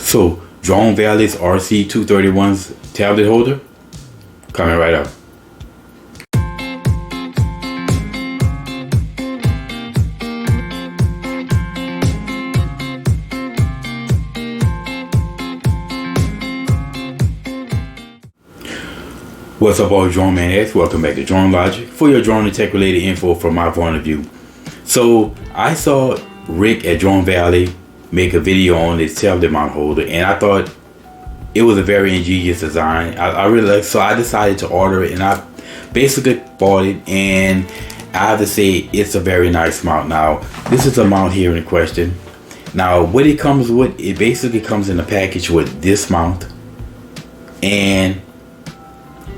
So, Drone Valley's RC231's tablet holder, coming right up. What's up, all drone man? Welcome back to Drone Logic for your drone and tech related info from my point of view. So I saw Rick at Drone Valley make a video on this tablet mount holder, and I thought it was a very ingenious design. I really liked, so I decided to order it, and I basically bought it, and I have to say it's a very nice mount. Now this is a mount here in question. Now what it comes with, it basically comes in a package with this mount and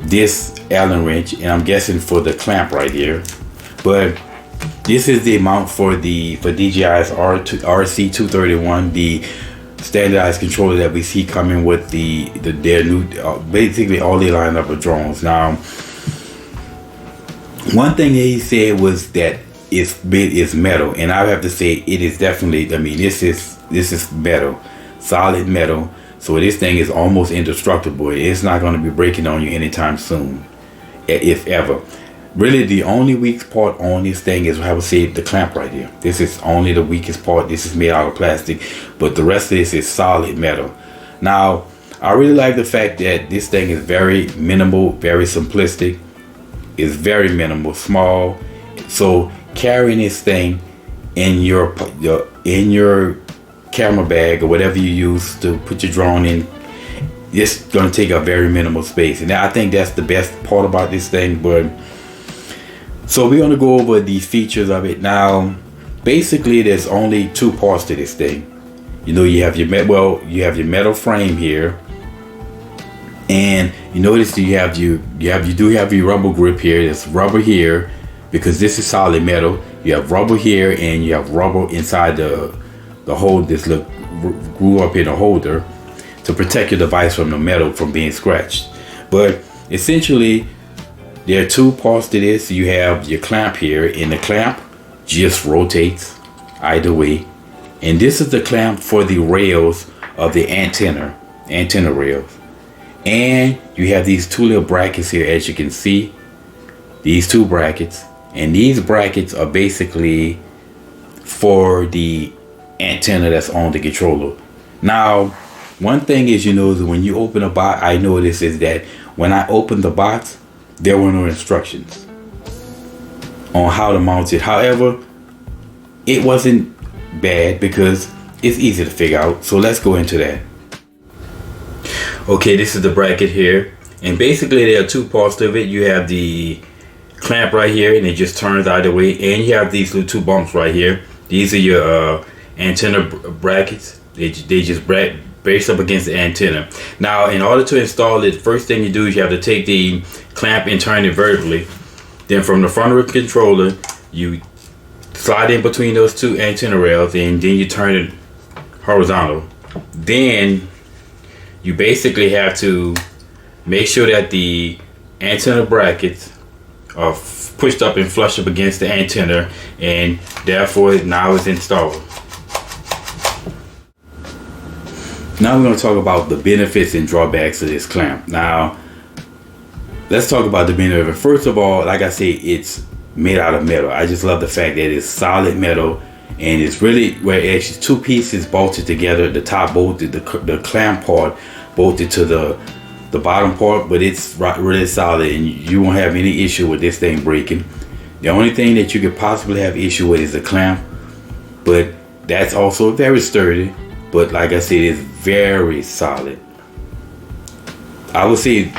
this Allen wrench, and I'm guessing for the clamp right here. But this is the mount for DJI's RC231, the standardized controller that we see coming with their new basically all the lineup of drones. Now, one thing that he said was that it's metal, and I have to say it is definitely. I mean, this is metal, solid metal. So this thing is almost indestructible. It's not going to be breaking on you anytime soon, if ever. Really, the only weak part on this thing is, I would say, the clamp right here. This is only the weakest part. This is made out of plastic, but the rest of this is solid metal. Now, I really like the fact that this thing is very minimal, very simplistic. It's very minimal, small. So carrying this thing in your camera bag or whatever you use to put your drone in, it's going to take a very minimal space, and I think that's the best part about this thing. But so we're going to go over the features of it. Now basically there's only two parts to this thing. You know, you have your metal frame here, and you notice you do have your rubber grip here. There's rubber here because this is solid metal. You have rubber here, and you have rubber inside the hold. This grew up in a holder to protect your device from the metal from being scratched. But essentially there are two parts to this. You have your clamp here, and the clamp just rotates either way, and this is the clamp for the rails of the antenna rails. And you have these two little brackets here, as you can see, these two brackets, and these brackets are basically for the antenna that's on the controller. Now, one thing is, when you open a box, I noticed is that when I opened the box, there were no instructions on how to mount it. However, it wasn't bad because it's easy to figure out. So let's go into that. Okay, this is the bracket here, and basically there are two parts to it. You have the clamp right here, and it just turns either way, and you have these little two bumps right here. These are your antenna brackets. They just brace up against the antenna. Now, in order to install it, first thing you do is you have to take the clamp and turn it vertically. Then from the front of the controller, you slide in between those two antenna rails, and then you turn it horizontal. Then you basically have to make sure that the antenna brackets are pushed up and flush up against the antenna, and therefore now it's installed. Now we're going to talk about the benefits and drawbacks of this clamp. Now, let's talk about the benefit. First of all, like I said, it's made out of metal. I just love the fact that it's solid metal, and it's really where it's actually two pieces bolted together. The top bolted, the clamp part bolted to the bottom part, but it's really solid, and you won't have any issue with this thing breaking. The only thing that you could possibly have issue with is the clamp, but that's also very sturdy. But like I said, it's very solid. I would say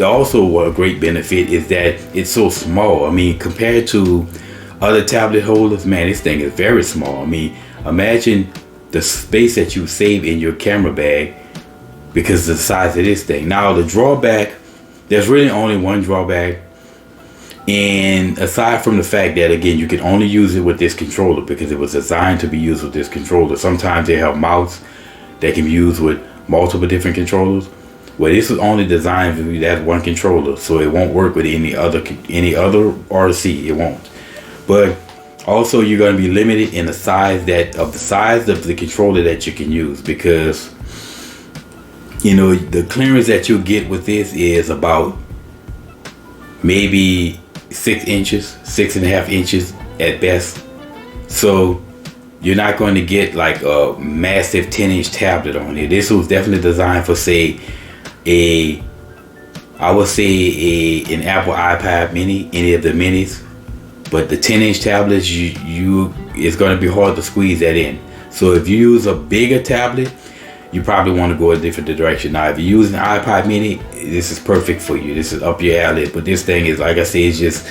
also a great benefit is that it's so small. I mean, compared to other tablet holders, man, this thing is very small. I mean, imagine the space that you save in your camera bag because of the size of this thing. Now, the drawback, there's really only one drawback. And aside from the fact that, again, you can only use it with this controller because it was designed to be used with this controller. Sometimes they have mounts that can be used with multiple different controllers. Well, this is only designed for that one controller, so it won't work with any other RC. It won't. But also, you're going to be limited in the size of the controller that you can use, because the clearance that you'll get with this is about maybe 6 inches, 6.5 inches at best. So you're not going to get like a massive 10-inch tablet on it. This was definitely designed for, say, an Apple iPad mini, any of the minis. But the 10-inch tablets, it's going to be hard to squeeze that in. So if you use a bigger tablet, you probably want to go a different direction. Now, if you use an iPad mini, this is perfect for you. This is up your alley. But this thing is, like I say, it's just,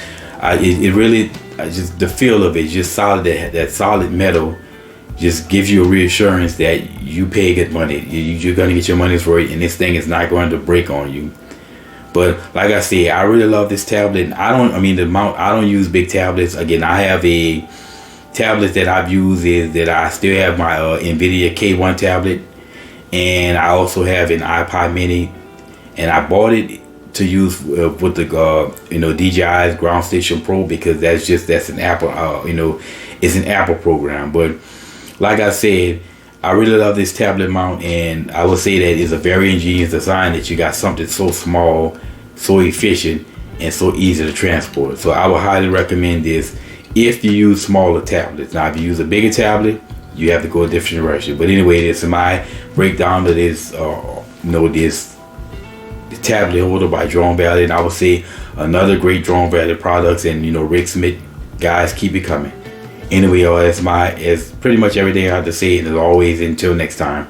just the feel of it, just solid. That solid metal just gives you a reassurance that you pay good money. You're going to get your money's worth, and this thing is not going to break on you. But like I said, I really love this tablet. I don't use big tablets. Again, I have a tablet that I've used is that I still have my NVIDIA K1 tablet, and I also have an iPod mini, and I bought it to use with the DJI's Ground Station Pro, because that's an Apple it's an Apple program. But like I said, I really love this tablet mount, and I would say that it's a very ingenious design that you got something so small, so efficient, and so easy to transport. So I would highly recommend this if you use smaller tablets. Now, if you use a bigger tablet, you have to go a different direction. But anyway, this is my breakdown of this, this tablet holder by Drone Valley, and I would say another great Drone Valley products. And Rick Smith, guys, keep it coming. Anyway, that's pretty much everything I have to say. And as always, until next time.